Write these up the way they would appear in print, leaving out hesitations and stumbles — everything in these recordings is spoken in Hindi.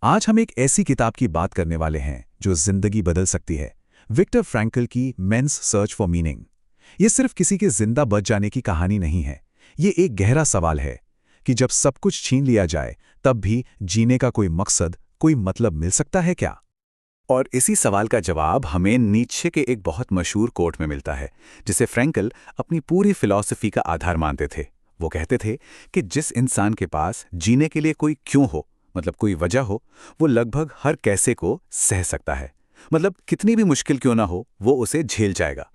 आज हम एक ऐसी किताब की बात करने वाले हैं जो जिंदगी बदल सकती है। विक्टर फ्रैंकल की मेंस सर्च फॉर मीनिंग। ये सिर्फ किसी के जिंदा बच जाने की कहानी नहीं है। ये एक गहरा सवाल है कि जब सब कुछ छीन लिया जाए तब भी जीने का कोई मकसद, कोई मतलब मिल सकता है क्या? और इसी सवाल का जवाब हमें नीत्शे के एक बहुत मशहूर कोट में मिलता है, जिसे फ्रैंकल अपनी पूरी फिलॉसफी का आधार मानते थे। वो कहते थे कि जिस इंसान के पास जीने के लिए कोई क्यों हो, मतलब कोई वजह हो, वो लगभग हर कैसे को सह सकता है। मतलब कितनी भी मुश्किल क्यों ना हो, वो उसे झेल जाएगा।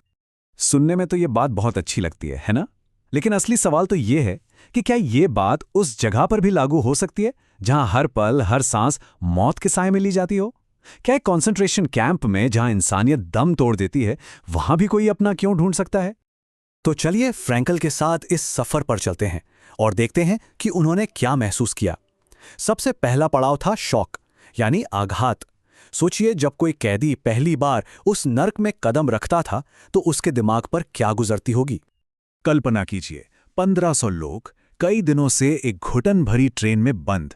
सुनने में तो ये बात बहुत अच्छी लगती है ना? लेकिन असली सवाल तो ये है कि क्या ये बात उस जगह पर भी लागू हो सकती है जहां हर पल, हर सांस मौत के साए में ली जाती हो? क्या एक कॉन्सेंट्रेशन कैंप में जहां इंसानियत दम तोड़ देती है, वहां भी कोई अपना क्यों ढूंढ सकता है? तो चलिए फ्रैंकल के साथ इस सफर पर चलते हैं और देखते हैं कि उन्होंने क्या महसूस किया। सबसे पहला पड़ाव था शॉक, यानी आघात। सोचिए, जब कोई कैदी पहली बार उस नर्क में कदम रखता था तो उसके दिमाग पर क्या गुजरती होगी। कल्पना कीजिए, 1500 लोग कई दिनों से एक घुटन भरी ट्रेन में बंद,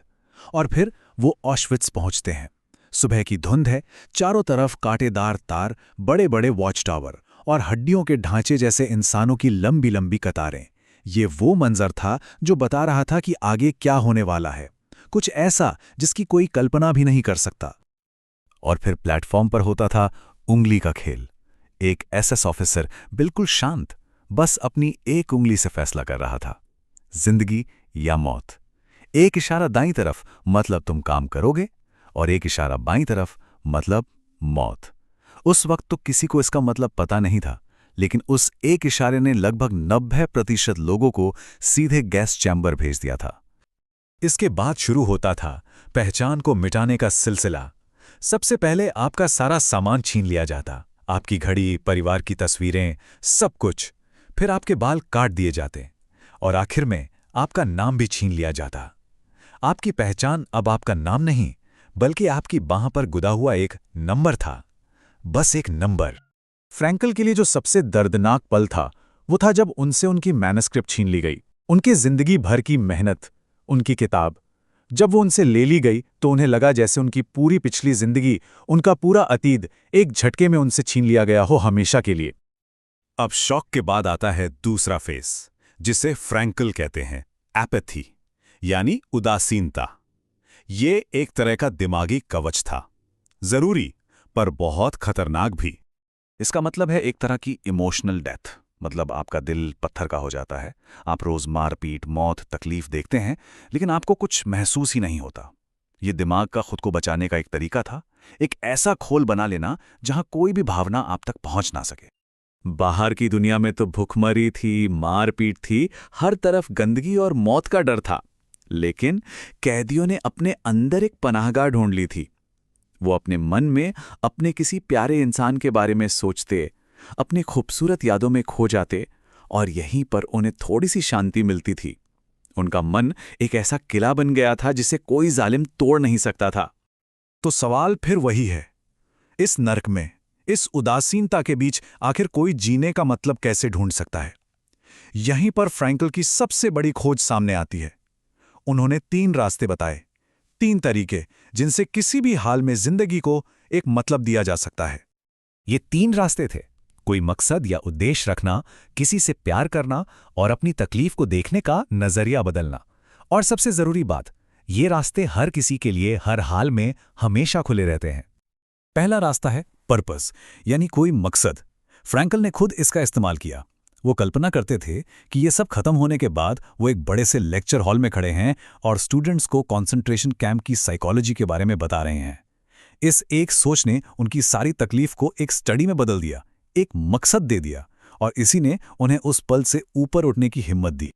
और फिर वो ऑश्विट्स पहुंचते हैं। सुबह की धुंध है, चारों तरफ कांटेदार तार, बड़े बड़े वॉच टावर और हड्डियों के ढांचे जैसे इंसानों की लंबी लंबी कतारें। ये वो मंजर था जो बता रहा था कि आगे क्या होने वाला है, कुछ ऐसा जिसकी कोई कल्पना भी नहीं कर सकता। और फिर प्लेटफॉर्म पर होता था उंगली का खेल। एक एसएस ऑफिसर बिल्कुल शांत, बस अपनी एक उंगली से फैसला कर रहा था, जिंदगी या मौत। एक इशारा दाईं तरफ, मतलब तुम काम करोगे, और एक इशारा बाईं तरफ, मतलब मौत। उस वक्त तो किसी को इसका मतलब पता नहीं था, लेकिन उस एक इशारे ने लगभग 90% लोगों को सीधे गैस चैम्बर भेज दिया था। इसके बाद शुरू होता था पहचान को मिटाने का सिलसिला। सबसे पहले आपका सारा सामान छीन लिया जाता, आपकी घड़ी, परिवार की तस्वीरें, सब कुछ। फिर आपके बाल काट दिए जाते और आखिर में आपका नाम भी छीन लिया जाता। आपकी पहचान अब आपका नाम नहीं, बल्कि आपकी बांह पर गुदा हुआ एक नंबर था, बस एक नंबर। फ्रैंकल के लिए जो सबसे दर्दनाक पल था, वो था जब उनसे उनकी मैन्युस्क्रिप्ट छीन ली गई। उनकी जिंदगी भर की मेहनत, उनकी किताब, जब वो उनसे ले ली गई तो उन्हें लगा जैसे उनकी पूरी पिछली जिंदगी, उनका पूरा अतीत एक झटके में उनसे छीन लिया गया हो, हमेशा के लिए। अब शॉक के बाद आता है दूसरा फेस, जिसे फ्रैंकल कहते हैं एपैथी, यानी उदासीनता। ये एक तरह का दिमागी कवच था, जरूरी पर बहुत खतरनाक भी। इसका मतलब है एक तरह की इमोशनल डेथ, मतलब आपका दिल पत्थर का हो जाता है। आप रोज मारपीट, मौत, तकलीफ देखते हैं, लेकिन आपको कुछ महसूस ही नहीं होता। ये दिमाग का खुद को बचाने का एक तरीका था, एक ऐसा खोल बना लेना जहां कोई भी भावना आप तक पहुंच ना सके। बाहर की दुनिया में तो भुखमरी थी, मारपीट थी, हर तरफ गंदगी और मौत का डर था, लेकिन कैदियों ने अपने अंदर एक पनाहगाह ढूंढ ली थी। वो अपने मन में अपने किसी प्यारे इंसान के बारे में सोचते, अपनी खूबसूरत यादों में खो जाते, और यहीं पर उन्हें थोड़ी सी शांति मिलती थी। उनका मन एक ऐसा किला बन गया था जिसे कोई जालिम तोड़ नहीं सकता था। तो सवाल फिर वही है, इस नर्क में, इस उदासीनता के बीच आखिर कोई जीने का मतलब कैसे ढूंढ सकता है? यहीं पर फ्रैंकल की सबसे बड़ी खोज सामने आती है। उन्होंने 3 रास्ते बताए, 3 तरीके जिनसे किसी भी हाल में जिंदगी को एक मतलब दिया जा सकता है। ये 3 रास्ते थे, कोई मकसद या उद्देश्य रखना, किसी से प्यार करना और अपनी तकलीफ को देखने का नजरिया बदलना। और सबसे जरूरी बात, ये रास्ते हर किसी के लिए हर हाल में हमेशा खुले रहते हैं। पहला रास्ता है पर्पस, यानी कोई मकसद। फ्रैंकल ने खुद इसका इस्तेमाल किया। वो कल्पना करते थे कि ये सब खत्म होने के बाद वो एक बड़े से लेक्चर हॉल में खड़े हैं और स्टूडेंट्स को कॉन्सेंट्रेशन कैंप की साइकोलॉजी के बारे में बता रहे हैं। इस एक सोच ने उनकी सारी तकलीफ को एक स्टडी में बदल दिया, एक मकसद दे दिया, और इसी ने उन्हें उस पल से ऊपर उठने की हिम्मत दी।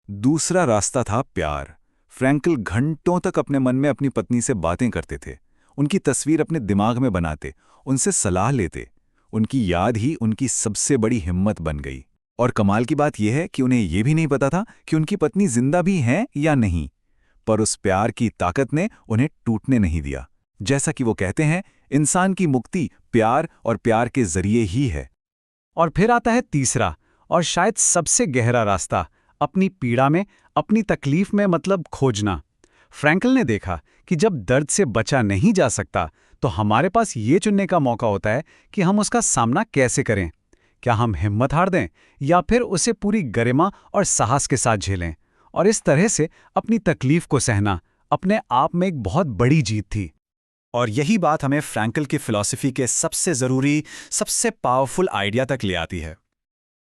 दूसरा रास्ता था प्यार। फ्रैंकल घंटों तक अपने मन में अपनी पत्नी से बातें करते थे, उनकी तस्वीर अपने दिमाग में बनाते, उनसे सलाह लेते। उनकी याद ही उनकी सबसे बड़ी हिम्मत बन गई। और कमाल की बात यह है कि उन्हें यह भी नहीं पता था कि उनकी पत्नी जिंदा भी हैं या नहीं, पर उस प्यार की ताकत ने उन्हें टूटने नहीं दिया। जैसा कि वो कहते हैं, इंसान की मुक्ति प्यार और प्यार के जरिए ही है। और फिर आता है तीसरा और शायद सबसे गहरा रास्ता, अपनी पीड़ा में, अपनी तकलीफ में मतलब खोजना। फ्रैंकल ने देखा कि जब दर्द से बचा नहीं जा सकता तो हमारे पास ये चुनने का मौका होता है कि हम उसका सामना कैसे करें। क्या हम हिम्मत हार दें या फिर उसे पूरी गरिमा और साहस के साथ झेलें। और इस तरह से अपनी तकलीफ को सहना अपने आप में एक बहुत बड़ी जीत थी। और यही बात हमें फ्रैंकल की फिलॉसफी के सबसे ज़रूरी, सबसे पावरफुल आइडिया तक ले आती है।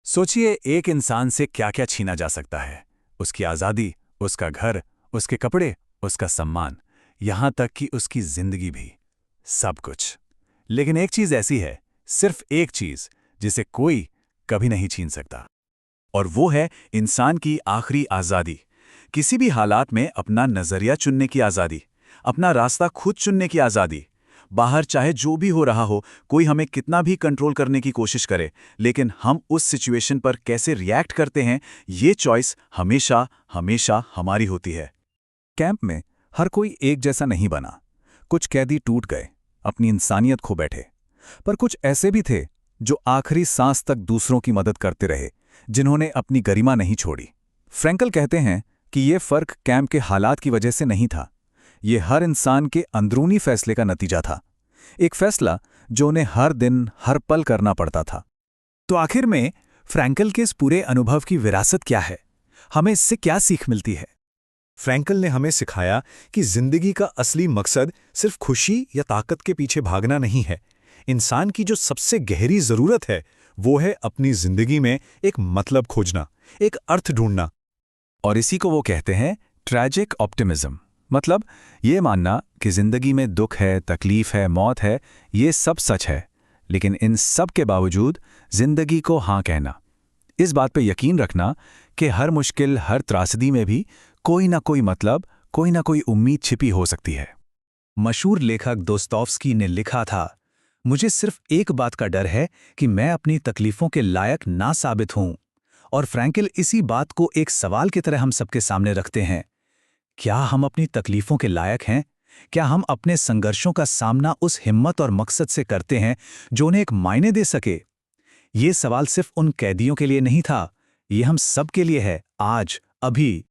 सोचिए, एक इंसान से क्या क्या छीना जा सकता है। उसकी आज़ादी, उसका घर, उसके कपड़े, उसका सम्मान, यहाँ तक कि उसकी जिंदगी भी, सब कुछ। लेकिन एक चीज़ ऐसी है, सिर्फ एक चीज़, जिसे कोई कभी नहीं छीन सकता। और वो है इंसान की आखिरी आज़ादी। किसी भी हालात में अपना नज़रिया चुनने की आज़ादी, अपना रास्ता खुद चुनने की आज़ादी। बाहर चाहे जो भी हो रहा हो, कोई हमें कितना भी कंट्रोल करने की कोशिश करे, लेकिन हम उस सिचुएशन पर कैसे रिएक्ट करते हैं, ये चॉइस हमेशा हमेशा हमारी होती है। कैंप में हर कोई एक जैसा नहीं बना। कुछ कैदी टूट गए, अपनी इंसानियत खो बैठे। पर कुछ ऐसे भी थे जो आखिरी सांस तक दूसरों की मदद करते रहे, जिन्होंने अपनी गरिमा नहीं छोड़ी। फ्रैंकल कहते हैं कि ये फर्क कैंप के हालात की वजह से नहीं था, ये हर इंसान के अंदरूनी फैसले का नतीजा था। एक फैसला जो उन्हें हर दिन हर पल करना पड़ता था। तो आखिर में फ्रैंकल के इस पूरे अनुभव की विरासत क्या है? हमें इससे क्या सीख मिलती है? फ्रैंकल ने हमें सिखाया कि जिंदगी का असली मकसद सिर्फ खुशी या ताकत के पीछे भागना नहीं है। इंसान की जो सबसे गहरी जरूरत है वो है अपनी जिंदगी में एक मतलब खोजना, एक अर्थ ढूंढना। और इसी को वो कहते हैं ट्रैजिक ऑप्टिमिज्म। मतलब ये मानना कि जिंदगी में दुख है, तकलीफ है, मौत है, ये सब सच है, लेकिन इन सब के बावजूद जिंदगी को हाँ कहना। इस बात पे यकीन रखना कि हर मुश्किल, हर त्रासदी में भी कोई ना कोई मतलब, कोई ना कोई उम्मीद छिपी हो सकती है। मशहूर लेखक दोस्तोव्स्की ने लिखा था, मुझे सिर्फ एक बात का डर है कि मैं अपनी तकलीफों के लायक ना साबित हूं। और फ्रैंकल इसी बात को एक सवाल की तरह हम सबके सामने रखते हैं। क्या हम अपनी तकलीफों के लायक हैं? क्या हम अपने संघर्षों का सामना उस हिम्मत और मकसद से करते हैं जो उन्हें एक मायने दे सके? ये सवाल सिर्फ उन कैदियों के लिए नहीं था, ये हम सब के लिए है, आज, अभी।